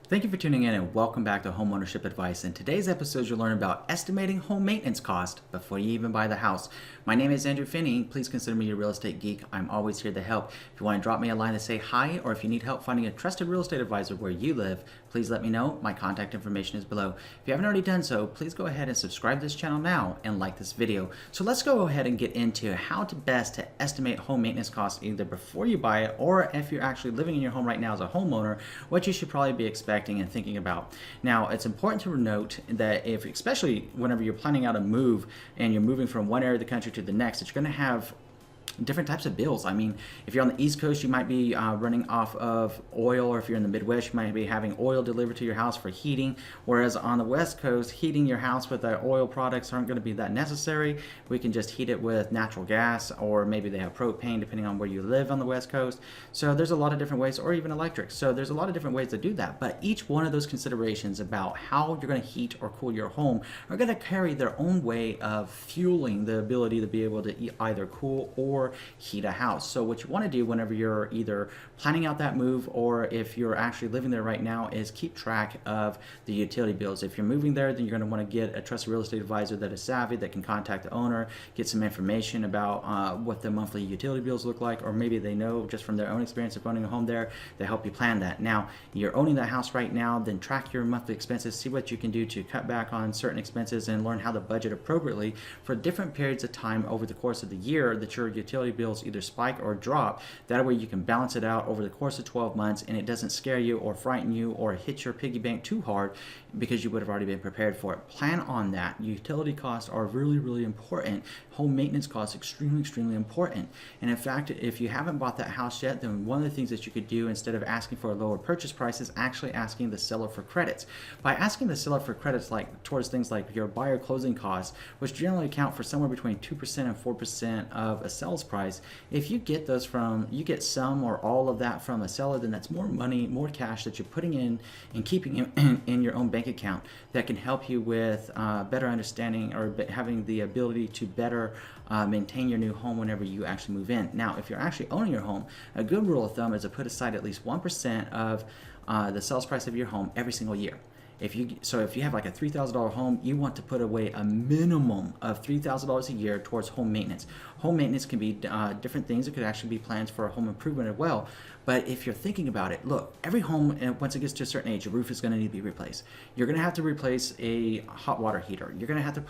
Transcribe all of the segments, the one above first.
Thank you for tuning in and welcome back to Homeownership Advice. In today's episode, you'll learn about estimating home maintenance cost before you even buy the house. My name is Andrew Finney. Please consider me a real estate geek. I'm always here to help. If you want to drop me a line to say hi, or if you need help finding a trusted real estate advisor where you live, please let me know. My contact information is below. If you haven't already done so, please go ahead and subscribe to this channel now and like this video. So let's go ahead and get into how to best to estimate home maintenance costs either before you buy it or if you're actually living in your home right now as a homeowner, what you should probably be expecting and thinking about. Now, it's important to note that especially whenever you're planning out a move and you're moving from one area of the country to the next, that you're going to have different types of bills. I mean, if you're on the East Coast, you might be running off of oil, or if you're in the Midwest, you might be having oil delivered to your house for heating, whereas on the West Coast, heating your house with the oil products aren't going to be that necessary. We can just heat it with natural gas, or maybe they have propane depending on where you live on the West Coast. So there's a lot of different ways, or even electric. So there's a lot of different ways to do that, but each one of those considerations about how you're going to heat or cool your home are going to carry their own way of fueling the ability to be able to either cool or heat a house. So what you want to do whenever you're either planning out that move or if you're actually living there right now is keep track of the utility bills. If you're moving there, then you're going to want to get a trusted real estate advisor that is savvy, that can contact the owner, get some information about what the monthly utility bills look like, or maybe they know just from their own experience of owning a home there, they help you plan that. Now, you're owning that house right now, then track your monthly expenses, see what you can do to cut back on certain expenses and learn how to budget appropriately for different periods of time over the course of the year that your utility bills either spike or drop. That way you can balance it out over the course of 12 months and it doesn't scare you or frighten you or hit your piggy bank too hard because you would have already been prepared for it. Plan on that. Utility costs are really, really important. Home maintenance costs extremely, extremely important. And in fact, if you haven't bought that house yet, then one of the things that you could do instead of asking for a lower purchase price is actually asking the seller for credits. By asking the seller for credits towards things like your buyer closing costs, which generally account for somewhere between 2% and 4% of a sales price, if you get you get some or all of that from a seller, then that's more money, more cash that you're putting in and keeping in your own bank account that can help you with better understanding or having the ability to better maintain your new home whenever you actually move in. Now, if you're actually owning your home, a good rule of thumb is to put aside at least 1% of the sales price of your home every single year. If you have like a $3,000 home, you want to put away a minimum of $3,000 a year towards home maintenance. Home maintenance can be different things. It could actually be plans for a home improvement as well. But if you're thinking about it, look, every home, once it gets to a certain age, your roof is going to need to be replaced. You're going to have to replace a hot water heater. You're going to have to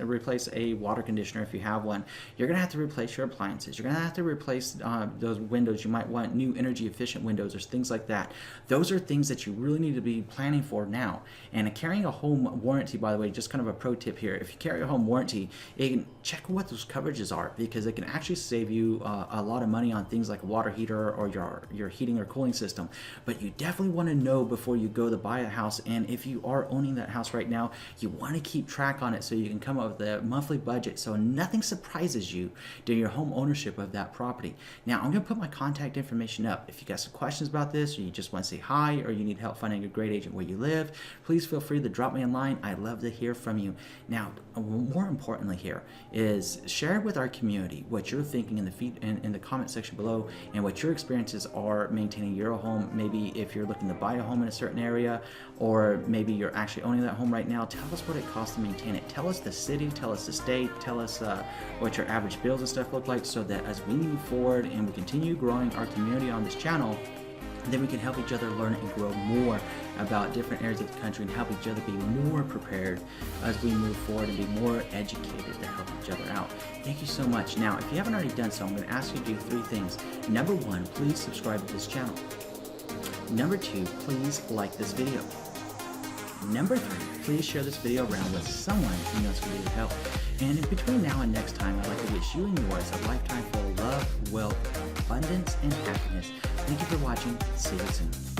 replace a water conditioner if you have one. You're going to have to replace your appliances. You're going to have to replace those windows. You might want new energy efficient windows or things like that. Those are things that you really need to be planning for now. And carrying a home warranty, by the way, just kind of a pro tip here. If you carry a home warranty, you can check what those coverages are because it can actually save you a lot of money on things like a water heater or your heating or cooling system. But you definitely want to know before you go to buy a house. And if you are owning that house right now, you want to keep track on it so you can come up with a monthly budget so nothing surprises you during your home ownership of that property. Now, I'm going to put my contact information up. If you got some questions about this, or you just want to say hi, or you need help finding a great agent where you live, please feel free to drop me a line. I'd love to hear from you. Now, more importantly here is share with our community what you're thinking in the comment section below and what your experiences are maintaining your home. Maybe if you're looking to buy a home in a certain area, or maybe you're actually owning that home right now, tell us what it costs to maintain it. Tell us the city, tell us the state, tell us what your average bills and stuff look like, so that as we move forward and we continue growing our community on this channel, then we can help each other learn and grow more about different areas of the country and help each other be more prepared as we move forward and be more educated to help each other out. Thank you so much. Now, if you haven't already done so, I'm going to ask you to do 3 things. Number 1, please subscribe to this channel. Number 2, please like this video. Number 3, please share this video around with someone who knows who needs help. And in between now and next time, I'd like to wish you and yours a lifetime full of love, wealth, abundance, and happiness. Thank you for watching. See you soon.